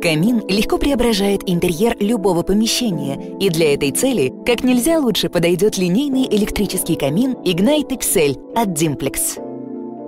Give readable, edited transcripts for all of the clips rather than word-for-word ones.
Камин легко преображает интерьер любого помещения, и для этой цели как нельзя лучше подойдет линейный электрический камин Ignite XL от Dimplex.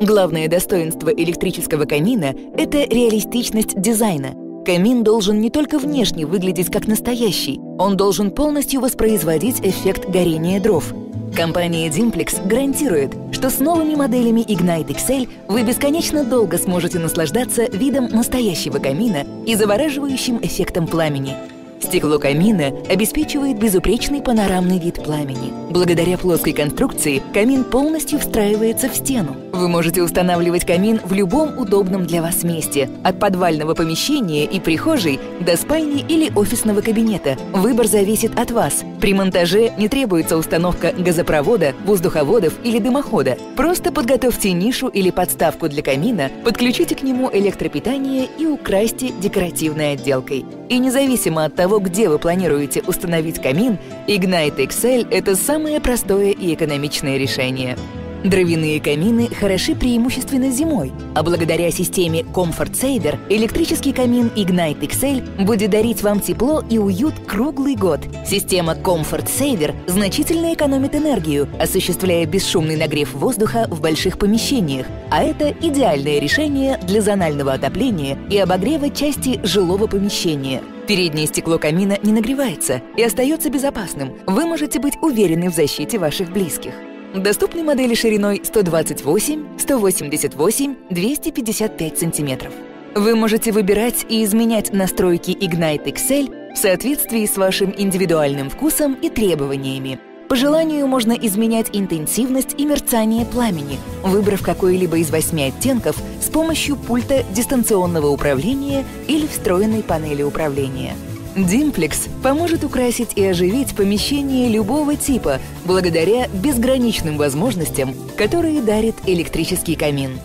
Главное достоинство электрического камина – это реалистичность дизайна. Камин должен не только внешне выглядеть как настоящий, он должен полностью воспроизводить эффект горения дров. Компания Dimplex гарантирует, что с новыми моделями Ignite XL вы бесконечно долго сможете наслаждаться видом настоящего камина и завораживающим эффектом пламени. Стекло камина обеспечивает безупречный панорамный вид пламени. Благодаря плоской конструкции камин полностью встраивается в стену. Вы можете устанавливать камин в любом удобном для вас месте, от подвального помещения и прихожей до спальни или офисного кабинета. Выбор зависит от вас. При монтаже не требуется установка газопровода, воздуховодов или дымохода. Просто подготовьте нишу или подставку для камина, подключите к нему электропитание и украсьте декоративной отделкой. И независимо от того, где вы планируете установить камин, Ignite XL – это самое простое и экономичное решение. Дровяные камины хороши преимущественно зимой, а благодаря системе Comfort Saver электрический камин Ignite XL будет дарить вам тепло и уют круглый год. Система Comfort Saver значительно экономит энергию, осуществляя бесшумный нагрев воздуха в больших помещениях, а это идеальное решение для зонального отопления и обогрева части жилого помещения. Переднее стекло камина не нагревается и остается безопасным. Вы можете быть уверены в защите ваших близких. Доступны модели шириной 128, 188, 255 см. Вы можете выбирать и изменять настройки Ignite XL в соответствии с вашим индивидуальным вкусом и требованиями. По желанию можно изменять интенсивность и мерцание пламени, выбрав какой-либо из 8 оттенков с помощью пульта дистанционного управления или встроенной панели управления. Dimplex поможет украсить и оживить помещение любого типа благодаря безграничным возможностям, которые дарит электрический камин.